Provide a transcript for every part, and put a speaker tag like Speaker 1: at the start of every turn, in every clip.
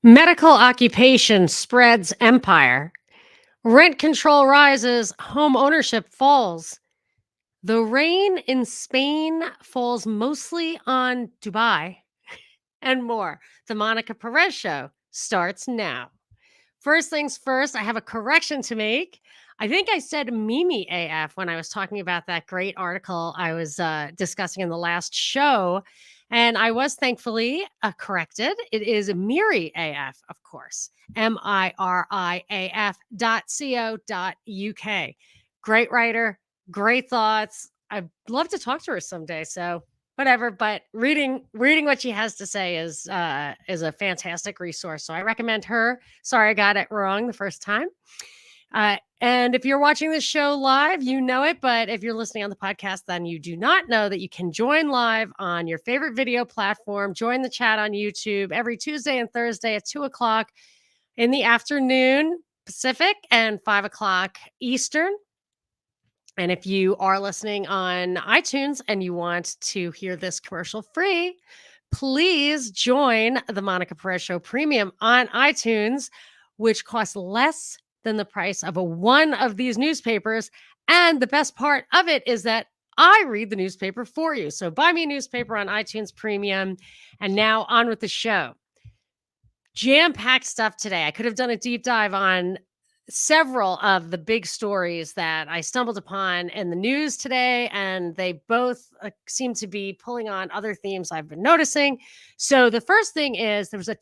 Speaker 1: Medical occupation spreads empire. Rent control rises. Home ownership falls. The rain in Spain falls mostly on Dubai and more. The Monica Perez show starts now. First things first, I have a correction to make. I think I said Mimi AF when I was talking about that great article I was discussing in the last show. And I was thankfully corrected. It is Miri AF, of course. MIRIAF.co.uk. Great writer, great thoughts. I'd love to talk to her someday. So whatever, but reading what she has to say is a fantastic resource. So I recommend her. Sorry I got it wrong the first time. And if you're watching this show live, you know it. But if you're listening on the podcast, then you do not know that you can join live on your favorite video platform. Join the chat on YouTube every Tuesday and Thursday at 2 o'clock in the afternoon Pacific and 5 o'clock Eastern. And if you are listening on iTunes and you want to hear this commercial free, please join the Monica Perez Show Premium on iTunes, which costs less than the price of one of these newspapers. And the best part of it is that I read the newspaper for you. So buy me a newspaper on iTunes Premium. And now on with the show. Jam-packed stuff today. I could have done a deep dive on several of the big stories that I stumbled upon in the news today, and they both seem to be pulling on other themes I've been noticing. So the first thing is there was a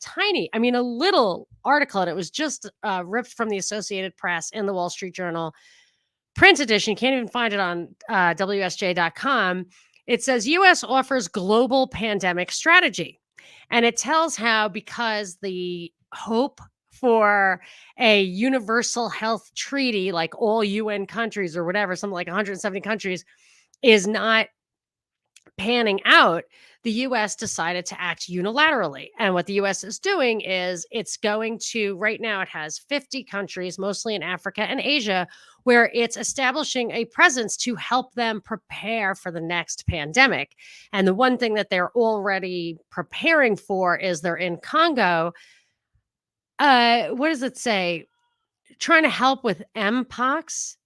Speaker 1: little article, and it was just ripped from the Associated Press in the Wall Street Journal print edition. You can't even find it on WSJ.com. It says U.S. offers global pandemic strategy. And it tells how, because the hope for a universal health treaty, like all UN countries or whatever, something like 170 countries, is not panning out, the US decided to act unilaterally. And what the US is doing is it's going to, right now, it has 50 countries, mostly in Africa and Asia, where it's establishing a presence to help them prepare for the next pandemic. And the one thing that they're already preparing for is they're in Congo. What does it say? Trying to help with Mpox.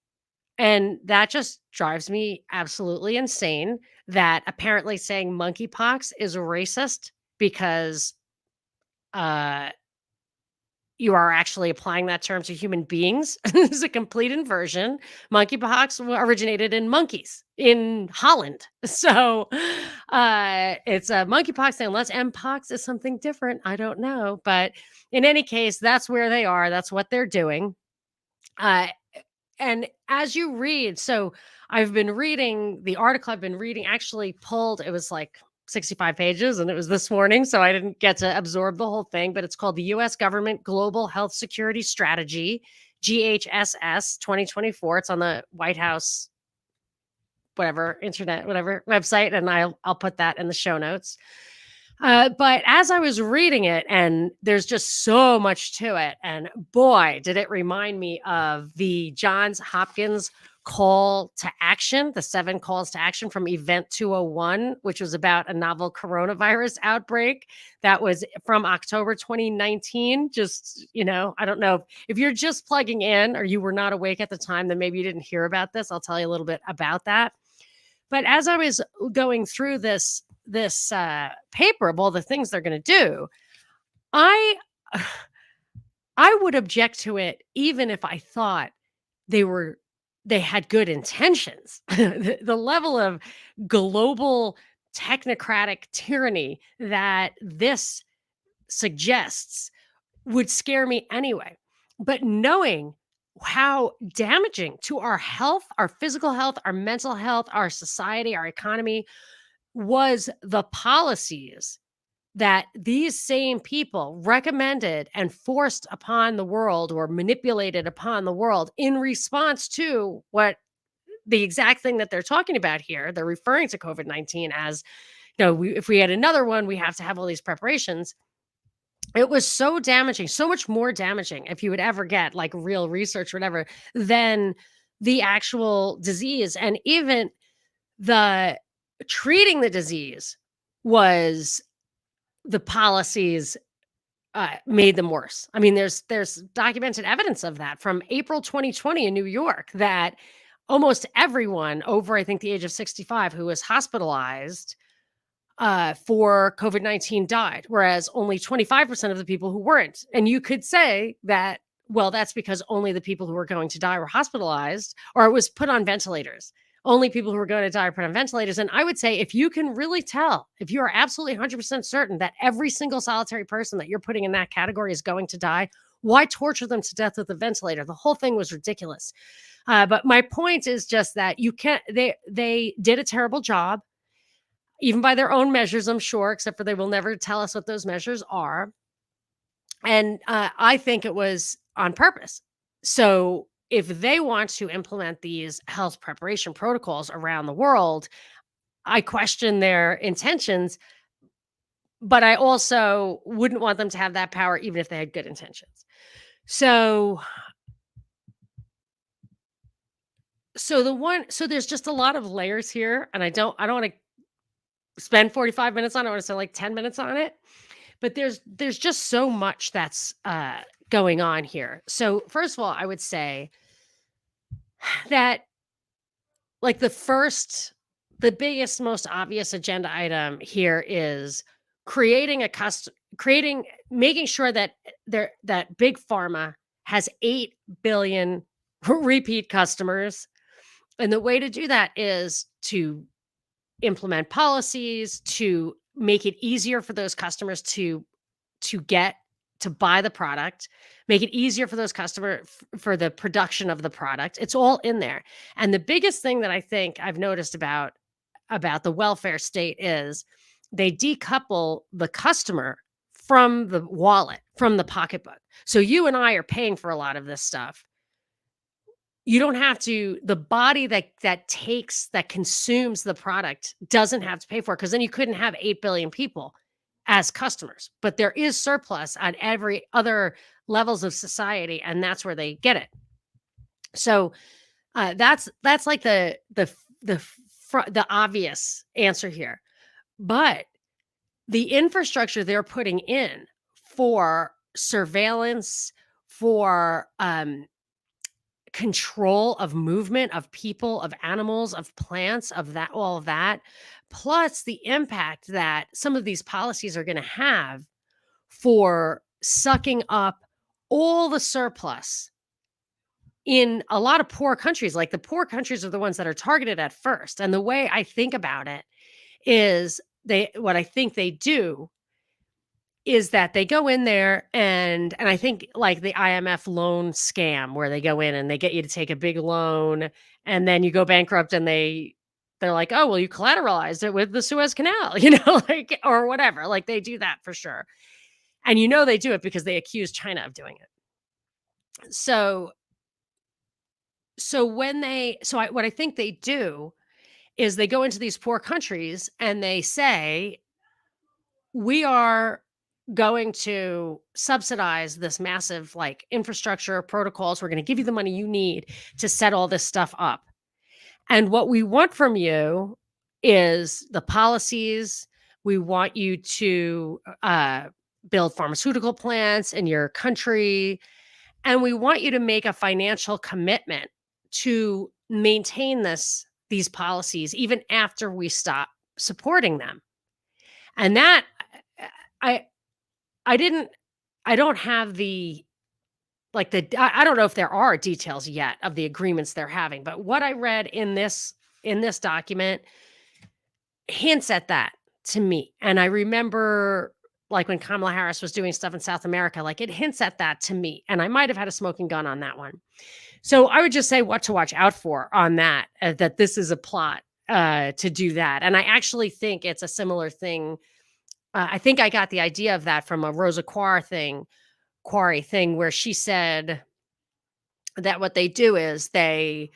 Speaker 1: And that just drives me absolutely insane that apparently saying monkeypox is racist because uh, you are actually applying that term to human beings. It's a complete inversion. Monkeypox originated in monkeys in Holland. So it's a monkeypox thing, unless Mpox is something different. I don't know. But in any case, that's where they are. That's what they're doing. And as you read, so I've been reading the article I've been reading, actually pulled, it was like 65 pages, and it was this morning, so I didn't get to absorb the whole thing, but it's called the U.S. Government Global Health Security Strategy, GHSS 2024. It's on the White House, whatever, internet, whatever website, and I'll put that in the show notes. But as I was reading it, and there's just so much to it, and boy, did it remind me of the Johns Hopkins call to action, the 7 calls to action from Event 201, which was about a novel coronavirus outbreak that was from October 2019. Just, I don't know if you're just plugging in or you were not awake at the time, then maybe you didn't hear about this. I'll tell you a little bit about that. But as I was going through this paper of all the things they're going to do, I would object to it even if I thought they had good intentions. The level of global technocratic tyranny that this suggests would scare me anyway. But knowing how damaging to our health, our physical health, our mental health, our society, our economy was the policies that these same people recommended and forced upon the world or manipulated upon the world in response to what the exact thing that they're talking about here. They're referring to COVID-19 as, if we had another one, we have to have all these preparations. It was so damaging, so much more damaging, if you would ever get like real research or whatever, than the actual disease. And even the treating the disease was the policies made them worse. I mean, there's documented evidence of that from April 2020 in New York that almost everyone over, I think, the age of 65 who was hospitalized for COVID-19 died, whereas only 25% of the people who weren't. And you could say that, well, that's because only the people who were going to die were hospitalized, or it was put on ventilators. Only people who were going to die are put on ventilators. And I would say if you can really tell, if you are absolutely 100% certain that every single solitary person that you're putting in that category is going to die, why torture them to death with a ventilator? The whole thing was ridiculous. But my point is just that you can't, they did a terrible job even by their own measures, I'm sure, except for they will never tell us what those measures are. And I think it was on purpose. So if they want to implement these health preparation protocols around the world, I question their intentions, but I also wouldn't want them to have that power even if they had good intentions. So so there's just a lot of layers here, and I don't want to spend 45 minutes on it. I want to spend like 10 minutes on it. But there's just so much that's going on here. So first of all, I would say that like the biggest, most obvious agenda item here is making sure that that big pharma has 8 billion repeat customers. And the way to do that is to implement policies to make it easier for those customers get to buy the product, make it easier for those for the production of the product. It's all in there. And the biggest thing that I think I've noticed about the welfare state is they decouple the customer from the wallet, from the pocketbook. So you and I are paying for a lot of this stuff. You don't have to, the body that consumes the product doesn't have to pay for it, because then you couldn't have 8 billion people as customers. But there is surplus on every other levels of society, and that's where they get it. So that's like the obvious answer here. But the infrastructure they're putting in for surveillance, for control of movement of people, of animals, of plants, of that, all of that, plus the impact that some of these policies are going to have for sucking up all the surplus in a lot of poor countries. Like the poor countries are the ones that are targeted at first. And the way I think about it is what I think they do is that they go in there and I think like the IMF loan scam where they go in and they get you to take a big loan and then you go bankrupt and they're like, "Oh, well, you collateralized it with the Suez Canal," like, or whatever. Like they do that for sure. And they do it because they accuse China of doing it. What I think they do is they go into these poor countries and they say, "We are going to subsidize this massive like infrastructure protocols. We're going to give you the money you need to set all this stuff up. And what we want from you is the policies. We want you to build pharmaceutical plants in your country. And we want you to make a financial commitment to maintain these policies even after we stop supporting them." And that I I didn't I don't have I don't know if there are details yet of the agreements they're having, but what I read in this document hints at that to me. And I remember like when Kamala Harris was doing stuff in South America, like it hints at that to me. And I might have had a smoking gun on that one. So I would just say what to watch out for on that, that this is a plot to do that. And I actually think it's a similar thing. I think I got the idea of that from a Rosa Quarry thing where she said that what they do is they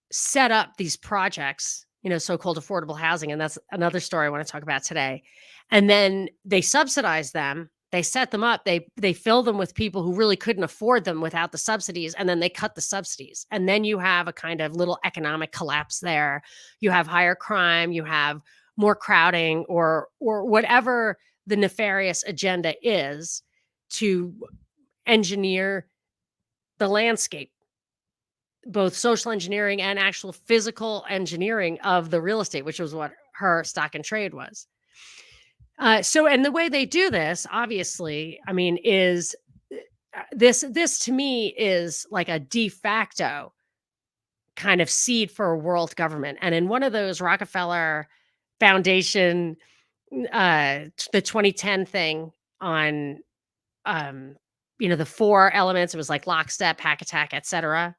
Speaker 1: set up these projects, so-called affordable housing. And that's another story I want to talk about today. And then they subsidize them. They set them up. They fill them with people who really couldn't afford them without the subsidies. And then they cut the subsidies. And then you have a kind of little economic collapse there. You have higher crime. You have more crowding or whatever the nefarious agenda is. to engineer the landscape, both social engineering and actual physical engineering of the real estate, which was what her stock and trade was. And the way they do this, obviously, I mean, is this to me is like a de facto kind of seed for a world government. And in one of those Rockefeller Foundation, the 2010 thing on, um, the four elements, it was like lockstep, hack attack, etc.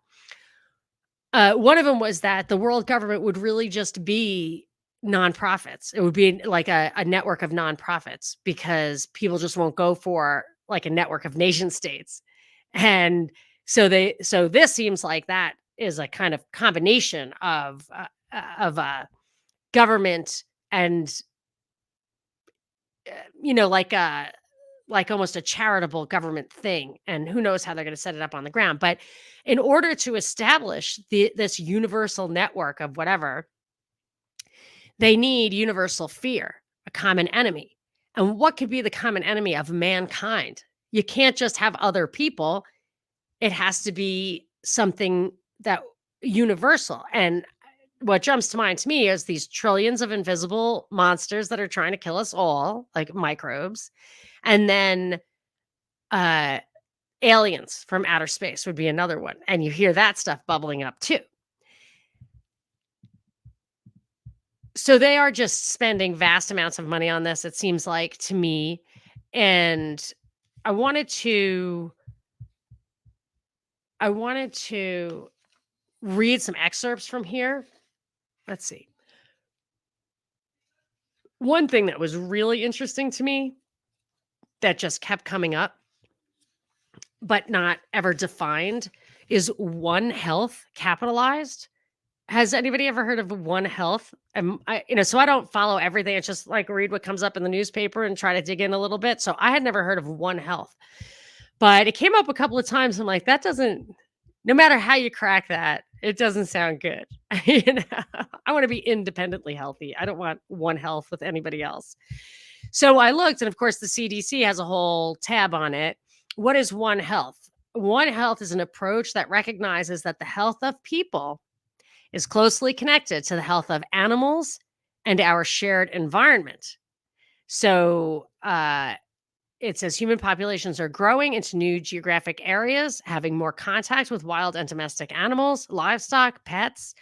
Speaker 1: One of them was that the world government would really just be nonprofits. It would be like a network of nonprofits because people just won't go for like a network of nation states. And so this seems like that is a kind of combination of government and like almost a charitable government thing, and who knows how they're going to set it up on the ground. But in order to establish this universal network of whatever, they need universal fear, a common enemy. And what could be the common enemy of mankind? You can't just have other people. It has to be something that universal. And what jumps to mind to me is these trillions of invisible monsters that are trying to kill us all, like microbes. And then uh aliens from outer space would be another one. And you hear that stuff bubbling up too. So they are just spending vast amounts of money on this, it seems like to me. And I wanted to read some excerpts from here. Let's see. One thing that was really interesting to me that just kept coming up, but not ever defined, is One Health capitalized. Has anybody ever heard of One Health? So I don't follow everything. It's just like read what comes up in the newspaper and try to dig in a little bit. So I had never heard of One Health, but it came up a couple of times. I'm like, that doesn't, no matter how you crack that, it doesn't sound good. I want to be independently healthy. I don't want One Health with anybody else. So I looked, and of course, the CDC has a whole tab on it. What is One Health? One Health is an approach that recognizes that the health of people is closely connected to the health of animals and our shared environment. So it says human populations are growing into new geographic areas, having more contact with wild and domestic animals, livestock, pets.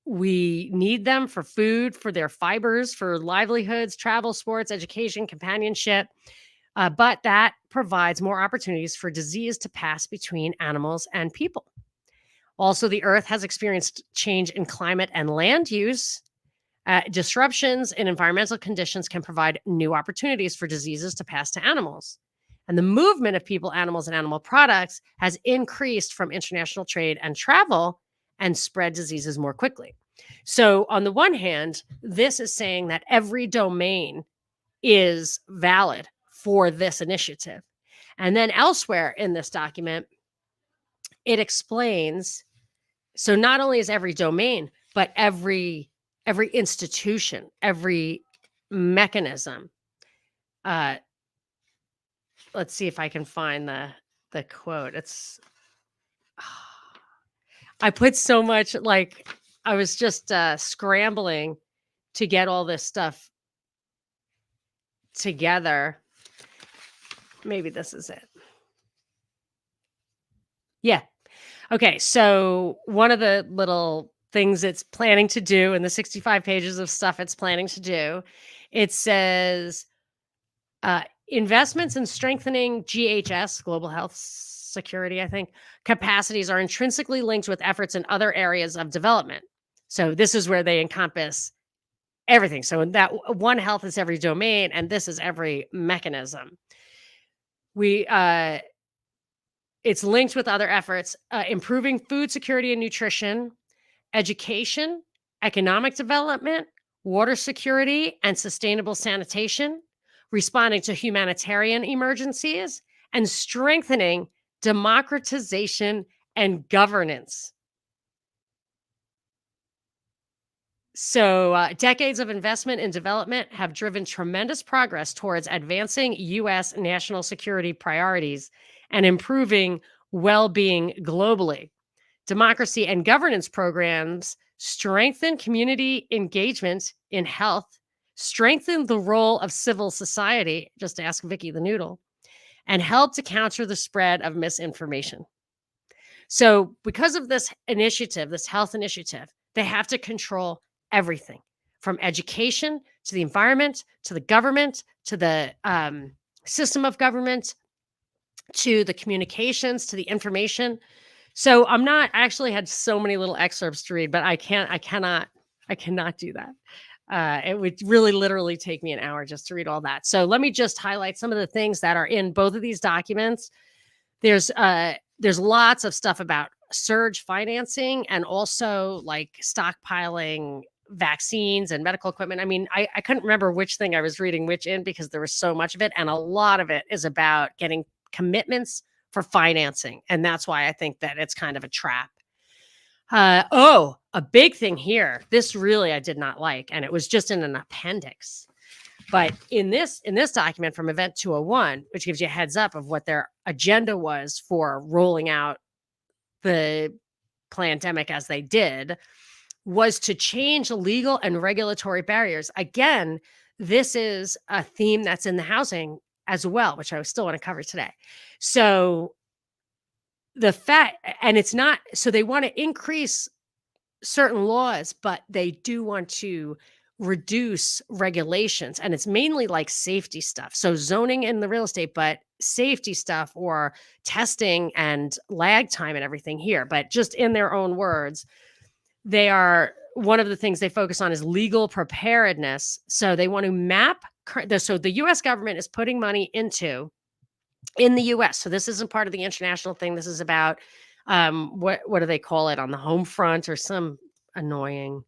Speaker 1: We need them for food, for their fibers, for livelihoods, travel, sports, education, companionship. But that provides more opportunities for disease to pass between animals and people. Also, the earth has experienced change in climate and land use. Disruptions in environmental conditions can provide new opportunities for diseases to pass to animals. And the movement of people, animals, and animal products has increased from international trade and travel and spread diseases more quickly. So on the one hand, this is saying that every domain is valid for this initiative. And then elsewhere in this document, it explains, so not only is every domain, but every institution, every mechanism. Let's see if I can find the quote. It's I put so much, like, I was just scrambling to get all this stuff together. Maybe this is it. Yeah. Okay. So one of the little things it's planning to do in the 65 pages of stuff it's planning to do, it says investments in strengthening GHS, global health security, I think, capacities are intrinsically linked with efforts in other areas of development. So this is where they encompass everything. So that One Health is every domain, and this is every mechanism. It's linked with other efforts, improving food security and nutrition, education, economic development, water security and sustainable sanitation, responding to humanitarian emergencies, and strengthening democratization and governance. So, decades of investment in development have driven tremendous progress towards advancing U.S. national security priorities and improving well being globally. Democracy and governance programs strengthen community engagement in health, strengthen the role of civil society, just ask Vicky the Noodle, and help to counter the spread of misinformation. So, because of this initiative, this health initiative, they have to control everything from education to the environment to the government to the system of government to the communications to the information. So, I actually had so many little excerpts to read, but I cannot do that. It would really literally take me an hour just to read all that. So, let me just highlight some of the things that are in both of these documents. There's lots of stuff about surge financing and also like stockpiling vaccines and medical equipment. I mean, I couldn't remember which thing I was reading which in because there was so much of it. And a lot of it is about getting commitments for financing. And that's why I think that it's kind of a trap. A big thing here. This really I did not like, and it was just in an appendix. But in this document from Event 201, which gives you a heads up of what their agenda was for rolling out the pandemic as they did, was to change legal and regulatory barriers. Again, this is a theme that's in the housing as well, which I still want to cover today. So the fact, and it's not, so they want to increase certain laws, but they do want to reduce regulations. And it's mainly like safety stuff. So zoning in the real estate, but safety stuff or testing and lag time and everything here. But just in their own words, they are one of the things they focus on is legal preparedness. So they want to map. So the US government is putting money into in the US. So this isn't part of the international thing. This is about what do they call it on the home front or some annoying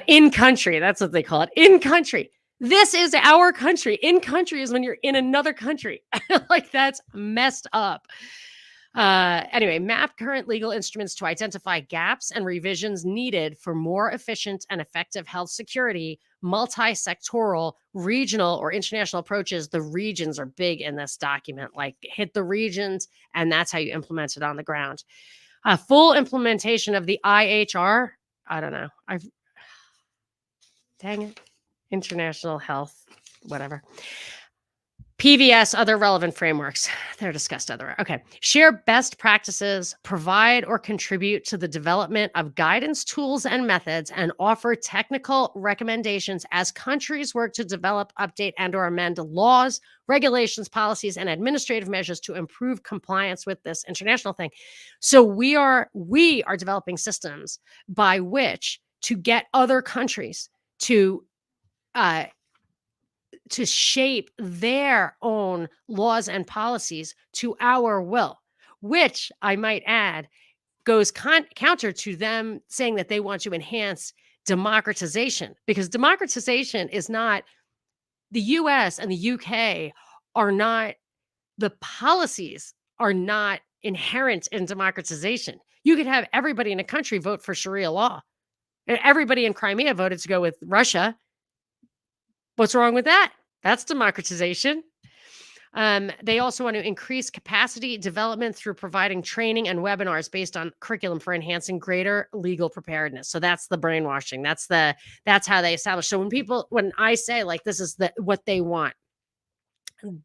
Speaker 1: in country. That's what they call it. In country. This is our country. In country is when you're in another country. Like that's messed up. Anyway, map current legal instruments to identify gaps and revisions needed for more efficient and effective health security, multi-sectoral, regional, or international approaches. The regions are big in this document, like hit the regions, and that's how you implement it on the ground. Full implementation of the IHR. I don't know. Dang it. International health, whatever. PVS, other relevant frameworks. They're discussed other. Okay. Share best practices, provide or contribute to the development of guidance tools and methods, and offer technical recommendations as countries work to develop, update, and or amend laws, regulations, policies, and administrative measures to improve compliance with this international thing. So we are developing systems by which to get other countries to shape their own laws and policies to our will, which I might add goes counter to them saying that they want to enhance democratization, because democratization is not the US and the UK are not, the policies are not inherent in democratization. You could have everybody in a country vote for Sharia law, and everybody in Crimea voted to go with Russia. What's wrong with that? That's democratization. They also want to increase capacity development through providing training and webinars based on curriculum for enhancing greater legal preparedness. So that's the brainwashing. That's how they establish. So when I say like this is what they want,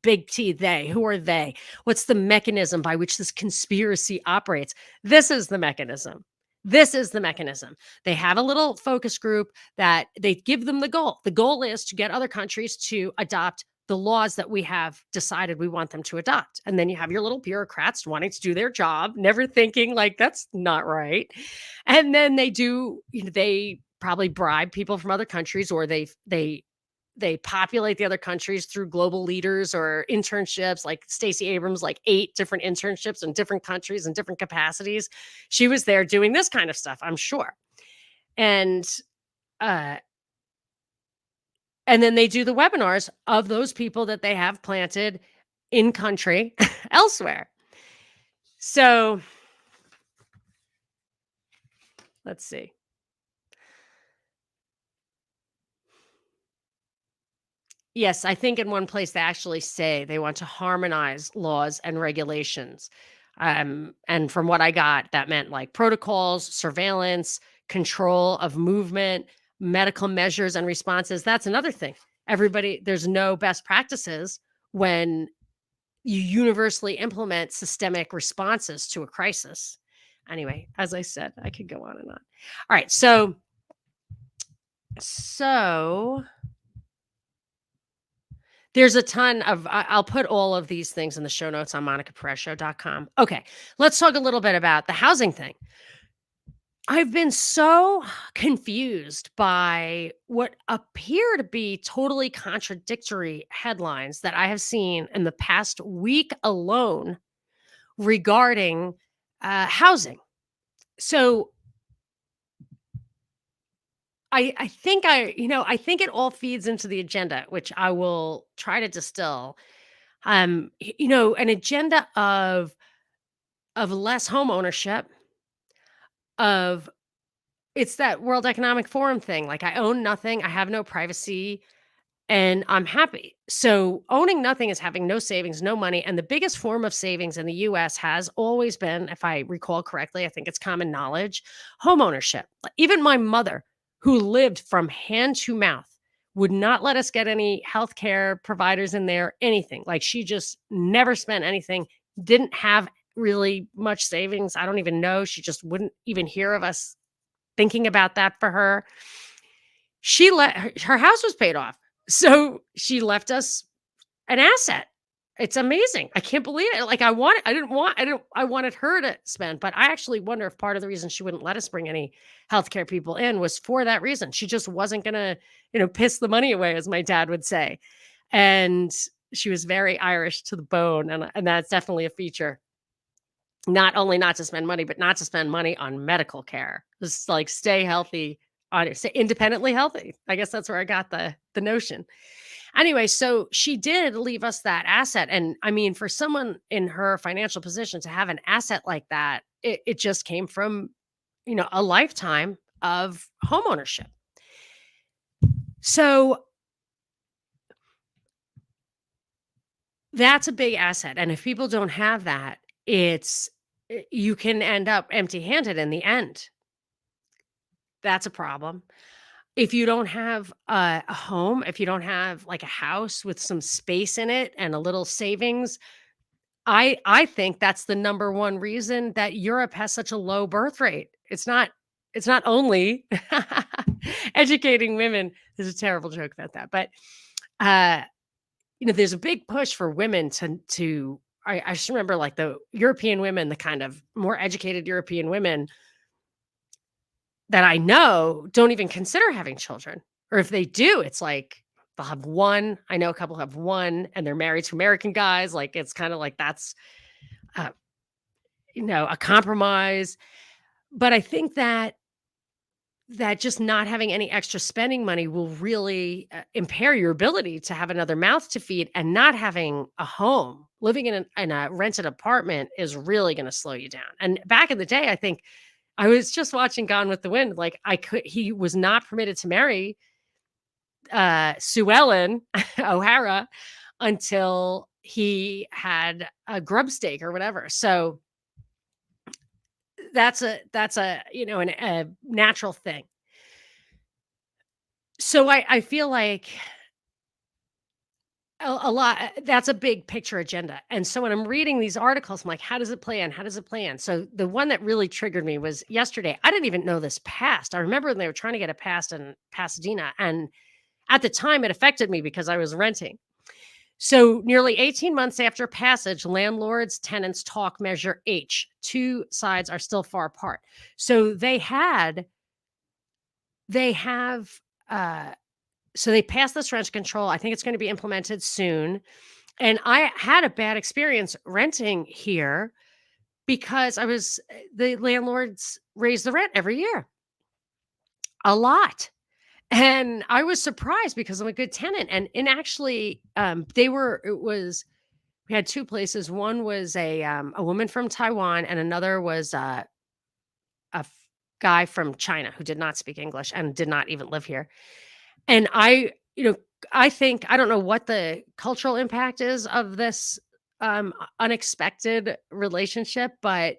Speaker 1: big T, they, who are they? What's the mechanism by which this conspiracy operates? This is the mechanism. This is the mechanism. They have a little focus group that they give them the goal. The goal is to get other countries to adopt the laws that we have decided we want them to adopt. And then you have your little bureaucrats wanting to do their job, never thinking like that's not right. And then they probably bribe people from other countries, or they populate the other countries through global leaders or internships, like Stacey Abrams, like 8 different internships in different countries and different capacities. She was there doing this kind of stuff, I'm sure. And then they do the webinars of those people that they have planted in country elsewhere. So let's see. Yes, I think in one place they actually say they want to harmonize laws and regulations. And from what I got, that meant like protocols, surveillance, control of movement, medical measures and responses. That's another thing. There's no best practices when you universally implement systemic responses to a crisis. Anyway, as I said, I could go on and on. All right, so there's a ton of I'll put all of these things in the show notes on monicaperezshow.com. Okay, let's talk a little bit about the housing thing. I've been so confused by what appear to be totally contradictory headlines that I have seen in the past week alone regarding housing. So I think it all feeds into the agenda, which I will try to distill. An agenda of less home ownership, of it's that World Economic Forum thing. Like I own nothing, I have no privacy, and I'm happy. So owning nothing is having no savings, no money. And the biggest form of savings in the US has always been, if I recall correctly, I think it's common knowledge, home ownership. Like, even my mother, who lived from hand to mouth, would not let us get any healthcare providers in there, anything. Like she just never spent anything, didn't have really much savings. I don't even know. She just wouldn't even hear of us thinking about that for her. Her house was paid off. So she left us an asset. It's amazing. I can't believe it. Like I wanted her to spend, but I actually wonder if part of the reason she wouldn't let us bring any healthcare people in was for that reason. She just wasn't gonna, piss the money away, as my dad would say. And she was very Irish to the bone. And that's definitely a feature. Not only not to spend money, but not to spend money on medical care. Just like stay healthy, stay independently healthy. I guess that's where I got the notion. Anyway, so she did leave us that asset. And I mean, for someone in her financial position to have an asset like that, it just came from, a lifetime of homeownership. So that's a big asset. And if people don't have that, you can end up empty handed in the end. That's a problem. If you don't have a home, if you don't have like a house with some space in it and a little savings, I think that's the number one reason that Europe has such a low birth rate. It's not only educating women. There's a terrible joke about that, but uh, there's a big push for women to. I just remember like the European women, the kind of more educated European women that I know don't even consider having children. Or if they do, it's like they'll have one. I know a couple have one and they're married to American guys. Like it's kind of like that's uh, a compromise. But I think that just not having any extra spending money will really impair your ability to have another mouth to feed, and not having a home, living in a rented apartment is really going to slow you down. And back in the day, I think I was just watching Gone with the Wind. Like he was not permitted to marry Sue Ellen O'Hara until he had a grub stake or whatever. So that's a natural thing. So I feel like a lot that's a big picture agenda. And so when I'm reading these articles, I'm like, how does it plan? How does it plan? So the one that really triggered me was yesterday. I didn't even know this passed. I remember when they were trying to get it passed in Pasadena. And at the time, it affected me because I was renting. So nearly 18 months after passage, landlords, tenants talk measure H. Two sides are still far apart. So so they passed this rent control. I think it's going to be implemented soon. And I had a bad experience renting here because the landlords raise the rent every year a lot. And I was surprised because I'm a good tenant. And actually, we had two places. One was a woman from Taiwan, and another was guy from China who did not speak English and did not even live here. And I I think I don't know what the cultural impact is of this, unexpected relationship, but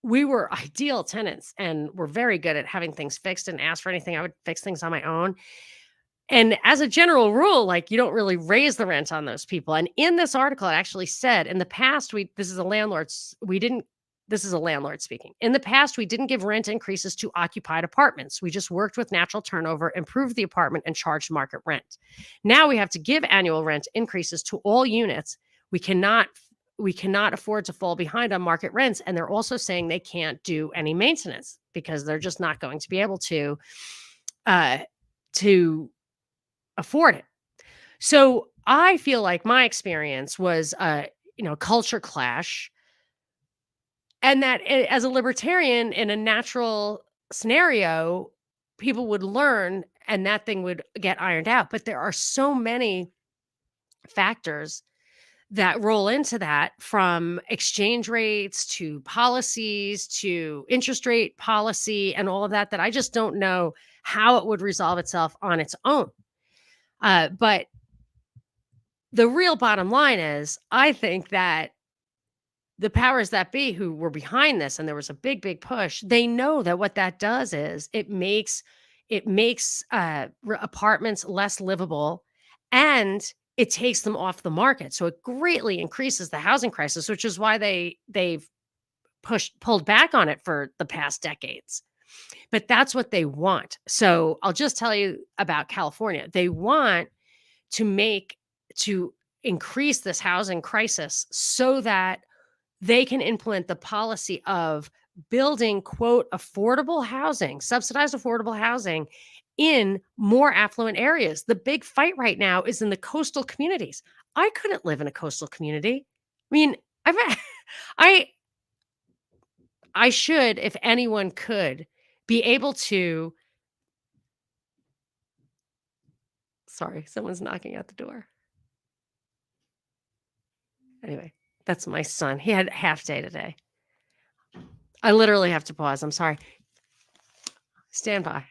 Speaker 1: we were ideal tenants and we're very good at having things fixed and ask for anything. I would fix things on my own. And as a general rule, like, you don't really raise the rent on those people. And in this article, it actually said in the past, this is a landlord speaking. In the past, we didn't give rent increases to occupied apartments. We just worked with natural turnover, improved the apartment, and charged market rent. Now we have to give annual rent increases to all units. We cannot we cannot afford to fall behind on market rents. And they're also saying they can't do any maintenance because they're just not going to be able uh, to afford it. So I feel like my experience was culture clash, and that as a libertarian in a natural scenario, people would learn and that thing would get ironed out. But there are so many factors that roll into that, from exchange rates to policies to interest rate policy and all of that, that I just don't know how it would resolve itself on its own. But the real bottom line is, I think that the powers that be who were behind this, and there was a big, big push, they know that what that does is it makes apartments less livable, and it takes them off the market. So it greatly increases the housing crisis, which is why they've pulled back on it for the past decades. But that's what they want. So I'll just tell you about California. They want to make to increase this housing crisis so that they can implement the policy of building, quote, affordable housing, subsidized affordable housing in more affluent areas. The big fight right now is in the coastal communities. I couldn't live in a coastal community. I mean, I've I I should, if anyone could, be able to. Sorry, someone's knocking at the door. Anyway, that's my son. He had half day today. I literally have to pause. I'm sorry. Stand by.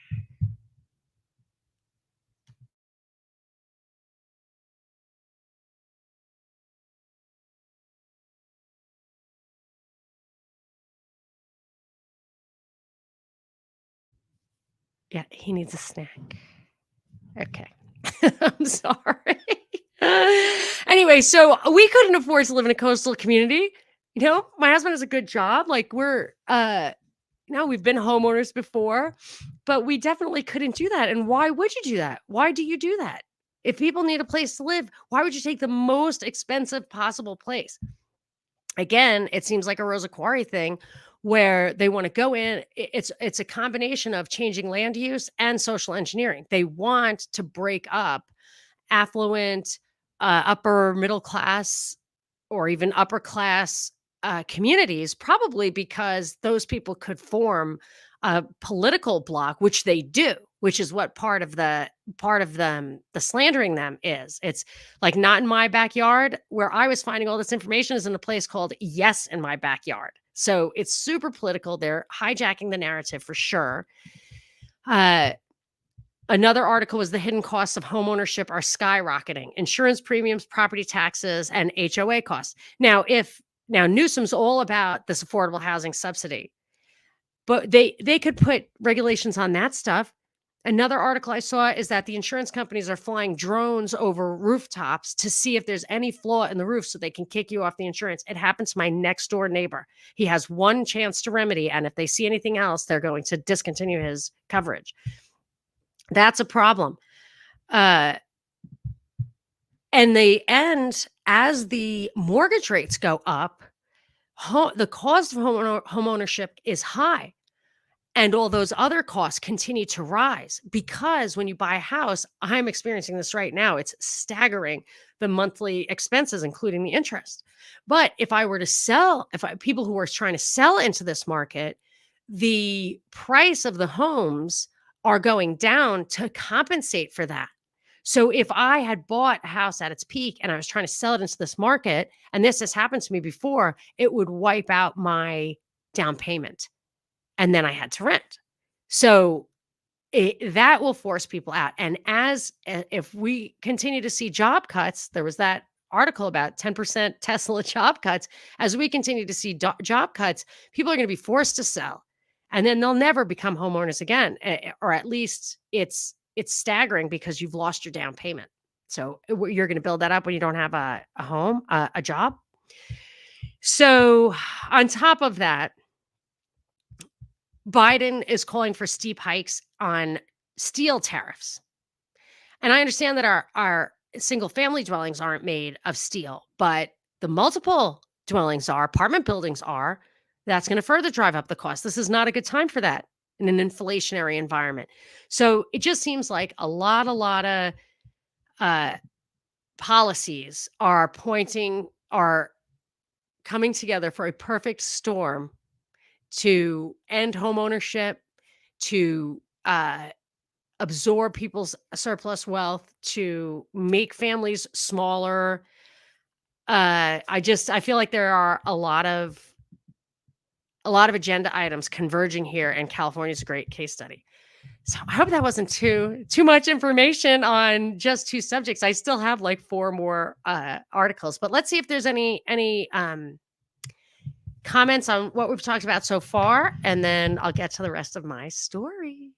Speaker 1: Yeah, he needs a snack. Okay. I'm sorry. Anyway, so we couldn't afford to live in a coastal community. My husband has a good job. Like, we've been homeowners before, but we definitely couldn't do that. And why would you do that? Why do you do that? If people need a place to live, why would you take the most expensive possible place? Again, it seems like a Rosa Quarry thing where they want to go in. It's a combination of changing land use and social engineering. They want to break up affluent, upper middle class, or even upper class communities, probably because those people could form a political bloc, which they do, which is what part of the slandering them is. It's like, not in my backyard. Where I was finding all this information is in a place called Yes in My Backyard. So it's super political. They're hijacking the narrative for sure. Another article was the hidden costs of homeownership are skyrocketing: insurance premiums, property taxes, and HOA costs. Now Newsom's all about this affordable housing subsidy, but they could put regulations on that stuff. Another article I saw is that the insurance companies are flying drones over rooftops to see if there's any flaw in the roof so they can kick you off the insurance. It happened to my next door neighbor. He has one chance to remedy, and if they see anything else, they're going to discontinue his coverage. That's a problem. And as the mortgage rates go up, the cost of homeownership is high. And all those other costs continue to rise, because when you buy a house, I'm experiencing this right now. It's staggering, the monthly expenses, including the interest. But if I were to sell, people who are trying to sell into this market, the price of the homes are going down to compensate for that. So if I had bought a house at its peak and I was trying to sell it into this market, and this has happened to me before, it would wipe out my down payment. And then I had to rent. So that will force people out. And if we continue to see job cuts, there was that article about 10% Tesla job cuts. As we continue to see job cuts, people are going to be forced to sell, and then they'll never become homeowners again, or at least it's staggering because you've lost your down payment. So you're going to build that up when you don't have a home, a job. So on top of that, Biden is calling for steep hikes on steel tariffs. And I understand that our single family dwellings aren't made of steel, but the multiple dwellings are, apartment buildings are. That's going to further drive up the cost. This is not a good time for that in an inflationary environment. So it just seems like a lot of uh, policies are coming together for a perfect storm to end homeownership, to absorb people's surplus wealth, to make families smaller. I feel like there are a lot of agenda items converging here, and California's a great case study. So I hope that wasn't too much information on just two subjects. I still have like 4 more articles, but let's see if there's any comments on what we've talked about so far, and then I'll get to the rest of my story.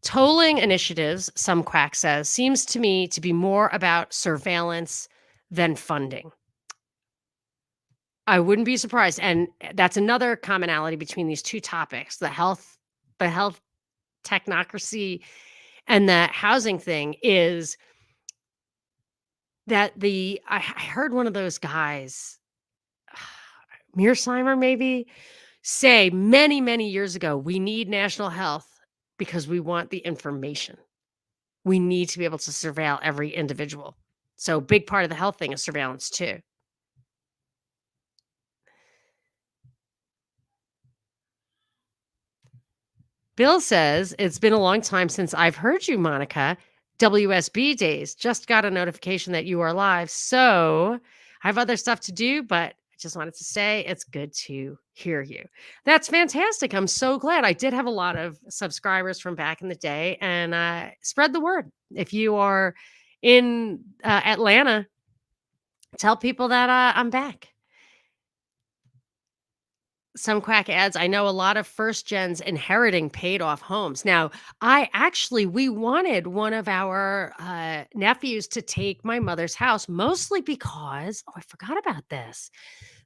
Speaker 1: Tolling initiatives, some quack says, seems to me to be more about surveillance than funding. I wouldn't be surprised. And that's another commonality between these two topics, the health technocracy and the housing thing, is that I heard one of those guys, Mearsheimer maybe, say many, many years ago, we need national health because we want the information. We need to be able to surveil every individual. So big part of the health thing is surveillance too. Bill says, it's been a long time since I've heard you, Monica. WSB days. Just got a notification that you are live. So I have other stuff to do, but I just wanted to say it's good to hear you. That's fantastic. I'm so glad. I did have a lot of subscribers from back in the day, and spread the word. If you are in Atlanta, tell people that I'm back. Some quack adds, I know a lot of first gens inheriting paid off homes. Now, we wanted one of our nephews to take my mother's house, mostly because, I forgot about this.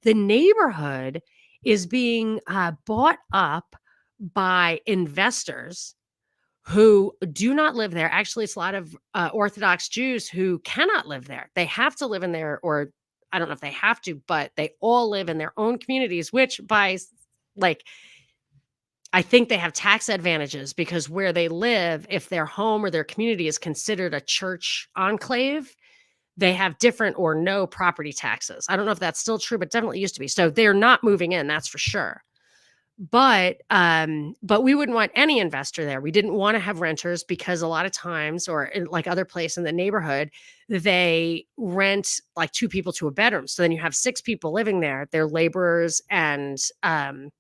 Speaker 1: The neighborhood is being bought up by investors who do not live there. Actually, it's a lot of Orthodox Jews who cannot live there. They have to live in there, or I don't know if they have to, but they all live in their own communities, which I think they have tax advantages because where they live, if their home or their community is considered a church enclave, they have different or no property taxes. I don't know if that's still true, but definitely used to be. So they're not moving in, that's for sure. But we wouldn't want any investor there. We didn't want to have renters because a lot of times, or in like other place in the neighborhood, they rent like 2 people to a bedroom. So then you have 6 people living there. They're laborers, and a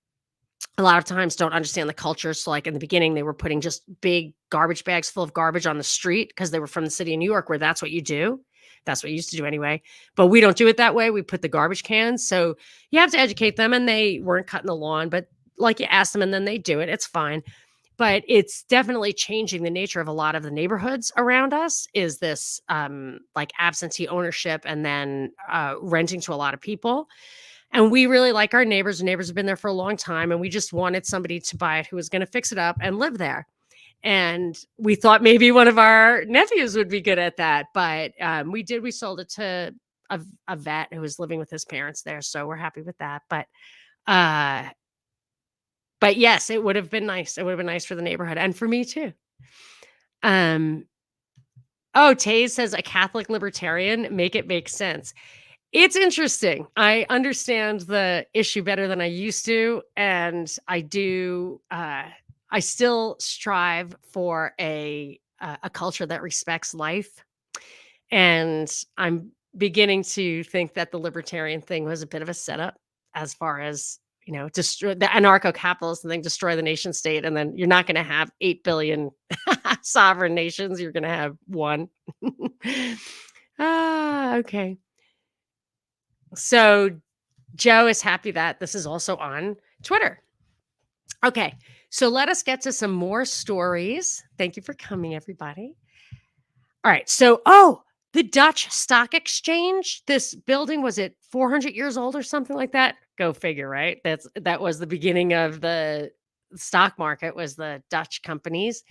Speaker 1: lot of times don't understand the culture. So like in the beginning, they were putting just big garbage bags full of garbage on the street because they were from the city of New York, where that's what you do. That's what you used to do anyway. But we don't do it that way. We put the garbage cans. So you have to educate them, and they weren't cutting the lawn, but like you ask them and then they do it. It's fine. But it's definitely changing the nature of a lot of the neighborhoods around us, is this like absentee ownership and then renting to a lot of people. And we really like our neighbors. The neighbors have been there for a long time, and we just wanted somebody to buy it who was going to fix it up and live there. And we thought maybe one of our nephews would be good at that. But we sold it to a vet who was living with his parents there. So we're happy with that. But yes, it would have been nice. It would have been nice for the neighborhood and for me too. Taze says, a Catholic libertarian, make it make sense. It's interesting. I understand the issue better than I used to. And I do, I still strive for a culture that respects life. And I'm beginning to think that the libertarian thing was a bit of a setup as far as, destroy the anarcho-capitalist thing, destroy the nation state, and then you're not gonna have 8 billion sovereign nations, you're gonna have 1. Okay. So, Joe is happy that this is also on Twitter. Okay, so let us get to some more stories. Thank you for coming, everybody. All right. So, the Dutch Stock Exchange, this building, was it 400 years old or something like that? Go figure, right? That was the beginning of the stock market, was the Dutch companies.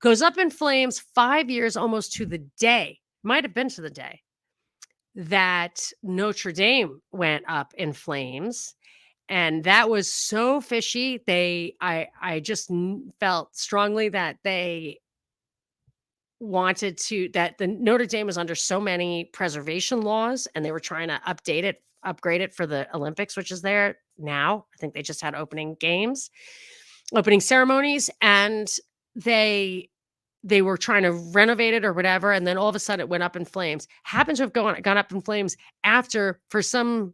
Speaker 1: Goes up in flames 5 years almost to the day. Might have been to the day that Notre Dame went up in flames. And that was so fishy. I just felt strongly that they wanted to that the Notre Dame was under so many preservation laws, and they were trying to upgrade it for the Olympics, which is there now. I think they just had opening ceremonies, and they were trying to renovate it or whatever, and then all of a sudden it went up in flames. Happened to have gone up in flames after, for some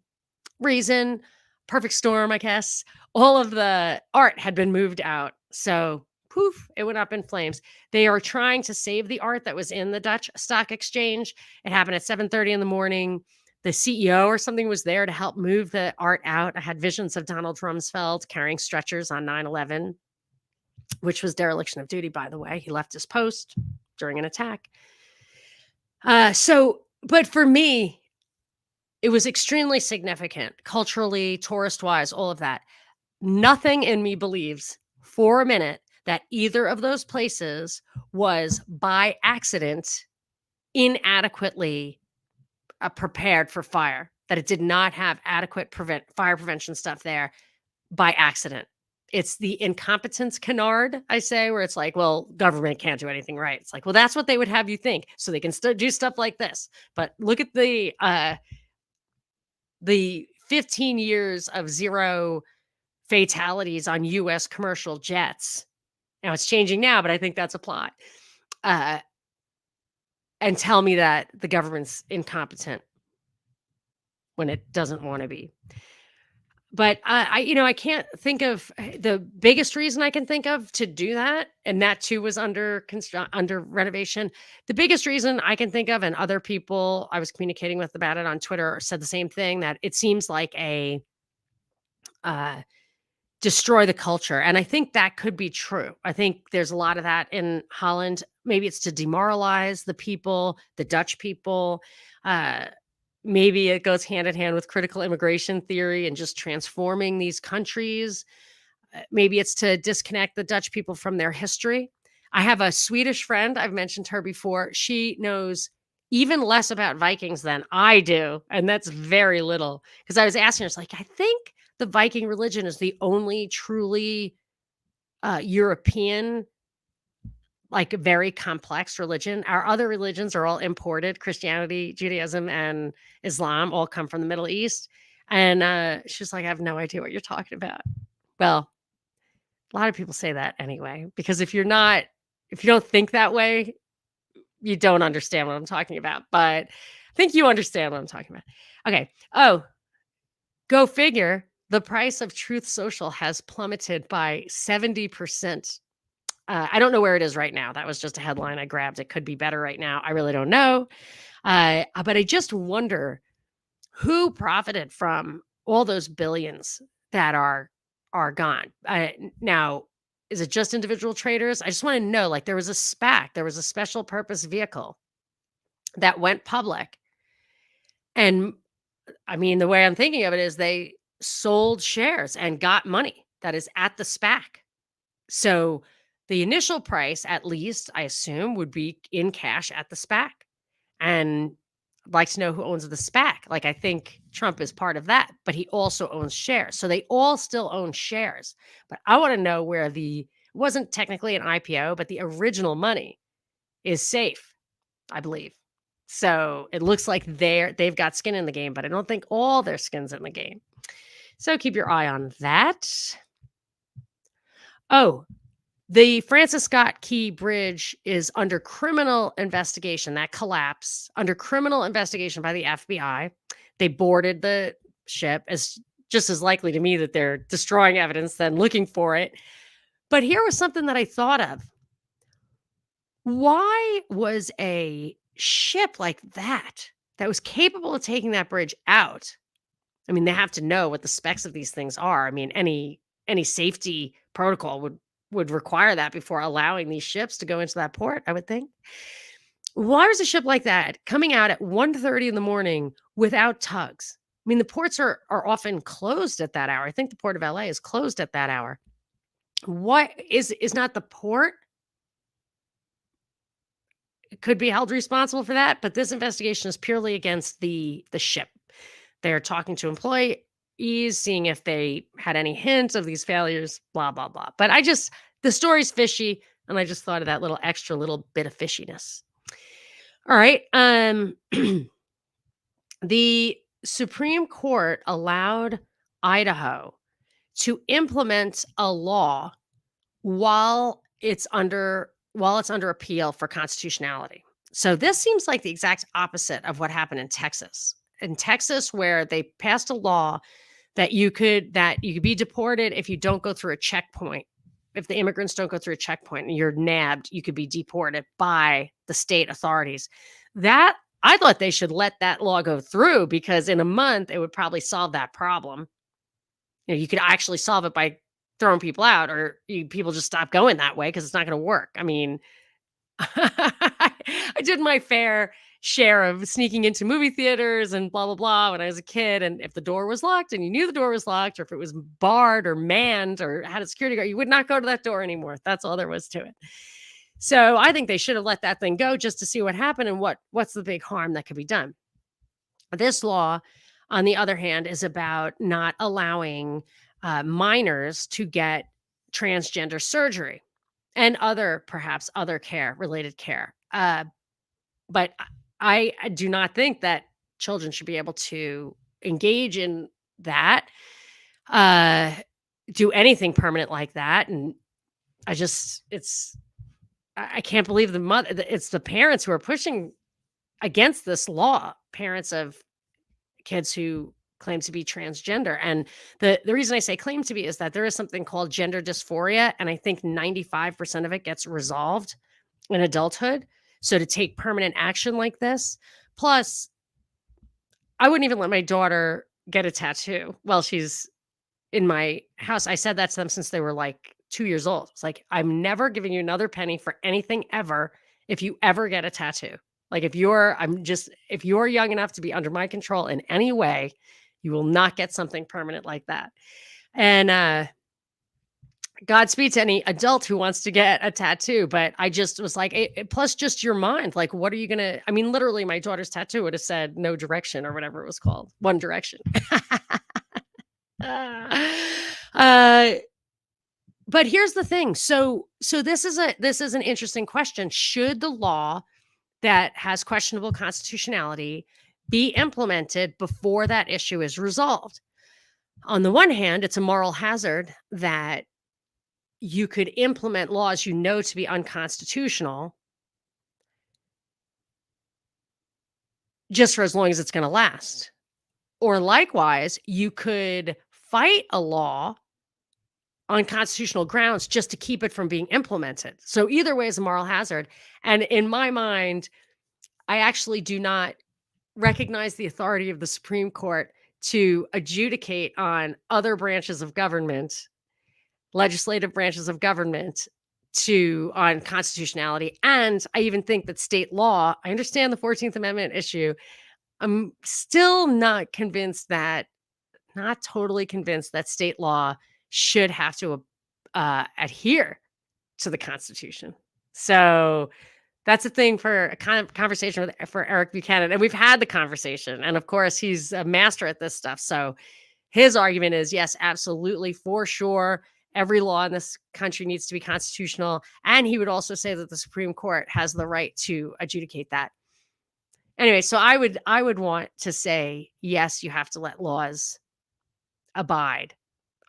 Speaker 1: reason, perfect storm, I guess, all of the art had been moved out. So poof, it went up in flames. They are trying to save the art that was in the Dutch Stock Exchange. It happened at 7:30 in the morning. The CEO or something was there to help move the art out. I had visions of Donald Rumsfeld carrying stretchers on 9/11, which was dereliction of duty, by the way. He left his post during an attack. But for me, it was extremely significant culturally, tourist-wise, all of that. Nothing in me believes for a minute that either of those places was by accident inadequately prepared for fire, that it did not have adequate fire prevention stuff there by accident. It's the incompetence canard, I say, where it's like, well, government can't do anything right. It's like, well, that's what they would have you think, so they can do stuff like this. But look at the 15 years of zero fatalities on US commercial jets. Now it's changing now, but I think that's a plot. And tell me that the government's incompetent when it doesn't want to be. But I can't think of the biggest reason I can think of to do that, and that too was under renovation. The biggest reason I can think of, and other people I was communicating with about it on Twitter said the same thing, that it seems like a destroy the culture. And I think that could be true. I think there's a lot of that in Holland. Maybe it's to demoralize the people, the Dutch people. Maybe it goes hand in hand with critical immigration theory and just transforming these countries. Maybe it's to disconnect the Dutch people from their history. I have a Swedish friend. I've mentioned her before. She knows even less about Vikings than I do. And that's very little. Because I was asking her, it's like, I think the Viking religion is the only truly European, like, very complex religion. Our other religions are all imported. Christianity, Judaism, and Islam all come from the Middle East. And she's like, I have no idea what you're talking about. Well, a lot of people say that anyway, because if you don't think that way, you don't understand what I'm talking about. But I think you understand what I'm talking about. Okay. Oh, go figure. The price of Truth Social has plummeted by 70%. I don't know where it is right now. That was just a headline I grabbed. It could be better right now. I really don't know. But I just wonder who profited from all those billions that are gone. Now, is it just individual traders? I just want to know, like, there was a SPAC, there was a special purpose vehicle that went public. And I mean, the way I'm thinking of it is they sold shares and got money that is at the SPAC. So the initial price, at least, I assume, would be in cash at the SPAC. And I'd like to know who owns the SPAC. Like, I think Trump is part of that, but he also owns shares. So they all still own shares. But I want to know where it wasn't technically an IPO, but the original money is safe, I believe. So it looks like they've got skin in the game, but I don't think all their skin's in the game. So keep your eye on that. Oh, The Francis Scott Key Bridge is under criminal investigation. That collapse under criminal investigation by the FBI. They boarded the ship, as just as likely to me that they're destroying evidence than looking for it. But here was something that I thought of. Why was a ship like that was capable of taking that bridge out? I mean, they have to know what the specs of these things are. I mean, any safety protocol would require that before allowing these ships to go into that port, I would think. Why was a ship like that coming out at 1:30 in the morning without tugs? I mean, the ports are often closed at that hour. I think the port of LA is closed at that hour. What is not the port could be held responsible for that, but this investigation is purely against the ship. They're talking to employees, seeing if they had any hints of these failures, blah, blah, blah. But the story's fishy, and I just thought of that little extra little bit of fishiness. All right. The Supreme Court allowed Idaho to implement a law while it's under appeal for constitutionality. So this seems like the exact opposite of what happened in Texas. In Texas, where they passed a law that you could be deported if you don't go through a checkpoint. If the immigrants don't go through a checkpoint and you're nabbed, you could be deported by the state authorities. That I thought they should let that law go through, because in a month it would probably solve that problem. You know, you could actually solve it by throwing people out, or people just stop going that way because it's not going to work. I mean, I did my fair share of sneaking into movie theaters and blah, blah, blah when I was a kid. And if the door was locked and you knew the door was locked, or if it was barred or manned or had a security guard, you would not go to that door anymore. That's all there was to it. So I think they should have let that thing go just to see what happened and what's the big harm that could be done. This law, on the other hand, is about not allowing minors to get transgender surgery and perhaps other related care. But I do not think that children should be able to engage in that, do anything permanent like that. And I can't believe it's the parents who are pushing against this law, parents of kids who claim to be transgender. And the reason I say claim to be is that there is something called gender dysphoria, and I think 95% of it gets resolved in adulthood. So to take permanent action like this, plus I wouldn't even let my daughter get a tattoo while she's in my house. I said that to them since they were like 2 years old. It's like, I'm never giving you another penny for anything ever if you ever get a tattoo. Like if you're young enough to be under my control in any way, you will not get something permanent like that. And Godspeed to any adult who wants to get a tattoo. But I just was like, plus just your mind. Like, what are you going to, I mean, literally my daughter's tattoo would have said No Direction or whatever it was called. One Direction. But here's the thing. So this is an interesting question. Should the law that has questionable constitutionality be implemented before that issue is resolved? On the one hand, it's a moral hazard that you could implement laws you know to be unconstitutional just for as long as it's going to last. Or likewise, you could fight a law on constitutional grounds just to keep it from being implemented. So either way is a moral hazard. And in my mind, I actually do not recognize the authority of the Supreme Court to adjudicate on other branches of government, legislative branches of government, on constitutionality. And I even think that state law, I understand the 14th Amendment issue. I'm still not totally convinced that state law should have to adhere to the Constitution. So that's a thing for a kind of conversation for Eric Buchanan. And we've had the conversation. And of course, he's a master at this stuff. So his argument is, yes, absolutely, for sure. Every law in this country needs to be constitutional. And he would also say that the Supreme Court has the right to adjudicate that. Anyway, so I would want to say, yes, you have to let laws abide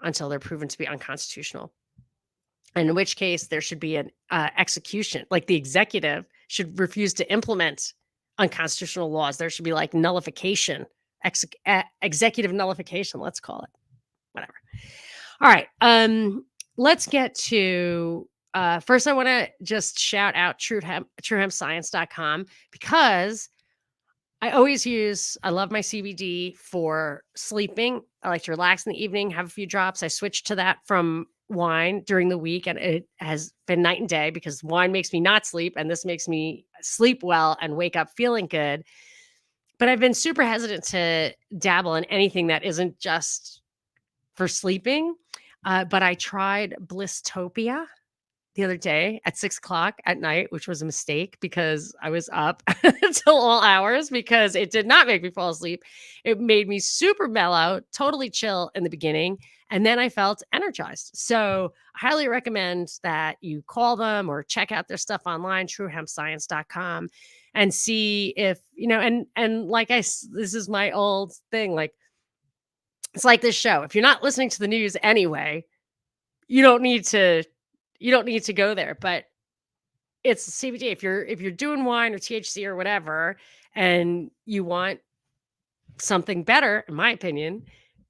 Speaker 1: until they're proven to be unconstitutional. in which case there should be an execution. Like the executive should refuse to implement unconstitutional laws. There should be like nullification, executive nullification, let's call it. Whatever. All right. Let's get to first I want to just shout out truehempscience.com because I love my CBD for sleeping. I like to relax in the evening, have a few drops. I switched to that from wine during the week, and it has been night and day because wine makes me not sleep, and this makes me sleep well and wake up feeling good. But I've been super hesitant to dabble in anything that isn't just for sleeping. But I tried Blisstopia the other day at 6:00 at night, which was a mistake because I was up until all hours because it did not make me fall asleep. It made me super mellow, totally chill in the beginning, and then I felt energized. So I highly recommend that you call them or check out their stuff online, truehempscience.com, and see if, and like this is my old thing, like, it's like this show. If you're not listening to the news anyway, you don't need to go there, but it's CBD. If you're doing wine or THC or whatever, and you want something better, in my opinion,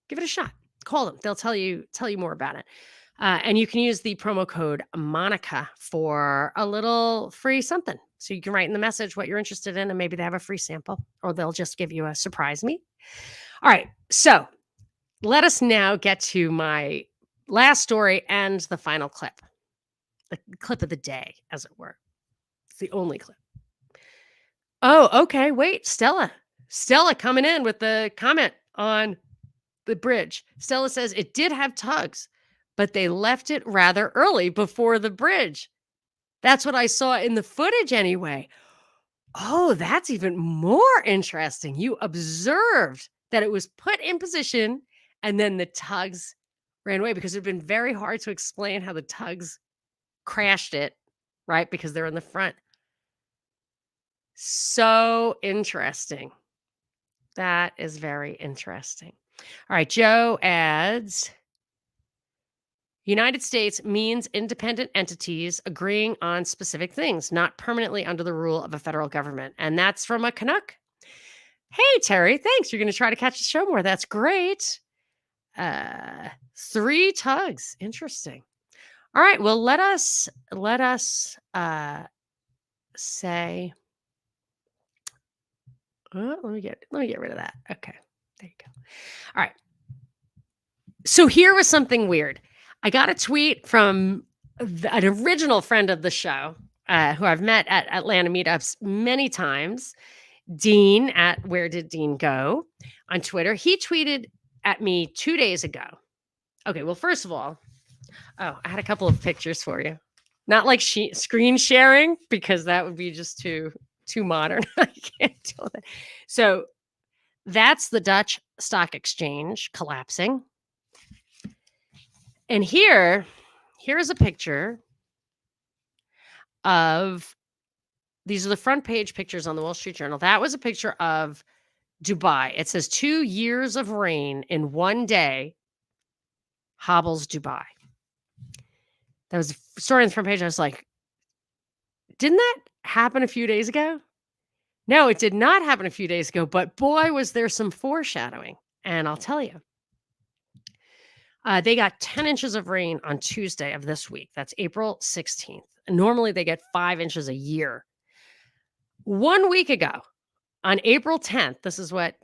Speaker 1: give it a shot. Call them. They'll tell you more about it. And you can use the promo code Monica for a little free something. So you can write in the message what you're interested in, and maybe they have a free sample, or they'll just give you a surprise me. All right. So let us now get to my last story and the final clip. The clip of the day, as it were. It's the only clip. Oh, okay. Wait, Stella coming in with the comment on the bridge. Stella says it did have tugs, but they left it rather early before the bridge. That's what I saw in the footage anyway. Oh, that's even more interesting. You observed that it was put in position and then the tugs ran away, because it'd been very hard to explain how the tugs crashed it, right? Because they're in the front. So interesting. That is very interesting. All right, Joe adds, United States means independent entities agreeing on specific things, not permanently under the rule of a federal government. And that's from a Canuck. Hey, Terry, thanks. You're going to try to catch the show more. That's great. 3 tugs. Interesting. All right. Well, let us say, let me get rid of that. Okay. There you go. All right. So here was something weird. I got a tweet from an original friend of the show, who I've met at Atlanta meetups many times, Dean at Where Did Dean Go on Twitter. He tweeted at me 2 days ago. Okay, well, first of all, I had a couple of pictures for you. Not like screen sharing, because that would be just too modern. I can't do that. So that's the Dutch Stock Exchange collapsing. And here is a picture of, these are the front page pictures on the Wall Street Journal. That was a picture of Dubai. It says 2 years of rain in one day hobbles Dubai. That was a story on the front page. I was like, didn't that happen a few days ago? No, it did not happen a few days ago, but boy, was there some foreshadowing. And I'll tell you. They got 10 inches of rain on Tuesday of this week. That's April 16th. And normally they get 5 inches a year. 1 week ago, on April 10th, this is what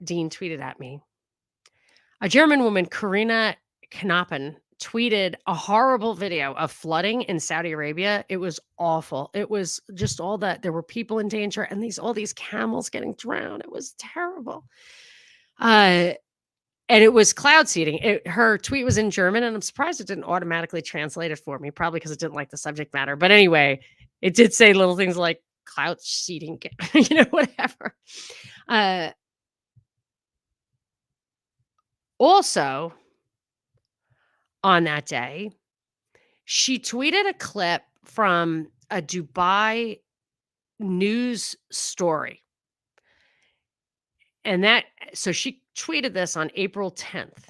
Speaker 1: Dean tweeted at me. A German woman, Karina Knappen, tweeted a horrible video of flooding in Saudi Arabia. It was awful. It was just all that. There were people in danger and all these camels getting drowned. It was terrible. And it was cloud seeding. Her tweet was in German, and I'm surprised it didn't automatically translate it for me, probably because it didn't like the subject matter. But anyway, it did say little things like cloud seeding, whatever. Also, on that day, she tweeted a clip from a Dubai news story. And so she tweeted this on April 10th.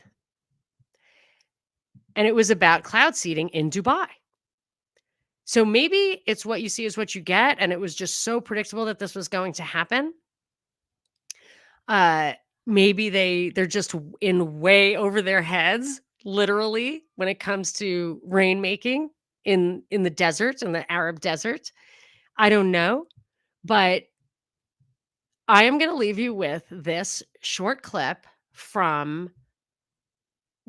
Speaker 1: and it was about cloud seeding in Dubai. So maybe it's what you see is what you get, and it was just so predictable that this was going to happen. Maybe they're just in way over their heads, literally, when it comes to rainmaking in the desert, in the Arab desert. I don't know, but I am going to leave you with this short clip from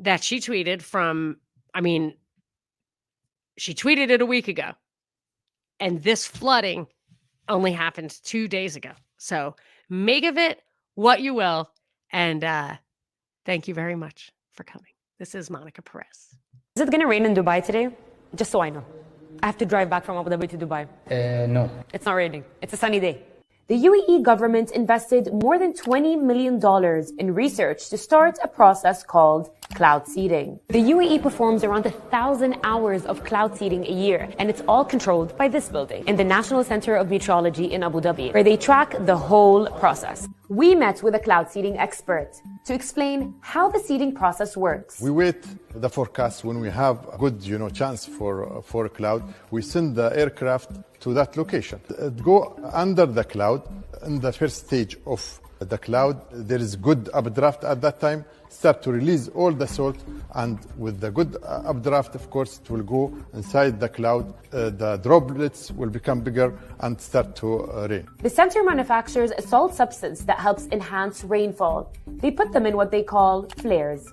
Speaker 1: that she tweeted from, I mean, she tweeted it a week ago, and this flooding only happened 2 days ago. So make of it what you will. And thank you very much for coming. This is Monica Perez.
Speaker 2: Is it going to rain in Dubai today? Just so I know. I have to drive back from Abu Dhabi to Dubai.
Speaker 3: No.
Speaker 2: It's not raining. It's a sunny day. The UAE government invested more than $20 million in research to start a process called cloud seeding. The UAE performs around 1,000 hours of cloud seeding a year, and it's all controlled by this building in the National Center of Meteorology in Abu Dhabi, where they track the whole process. We met with a cloud seeding expert to explain how the seeding process works.
Speaker 4: We wait the forecast. When we have a good, chance for a cloud, we send the aircraft to that location. Go under the cloud. In the first stage of the cloud, there is good updraft at that time. Start to release all the salt, and with the good updraft, of course, it will go inside the cloud. The droplets will become bigger and start to rain.
Speaker 2: The center manufactures a salt substance that helps enhance rainfall. They put them in what they call flares.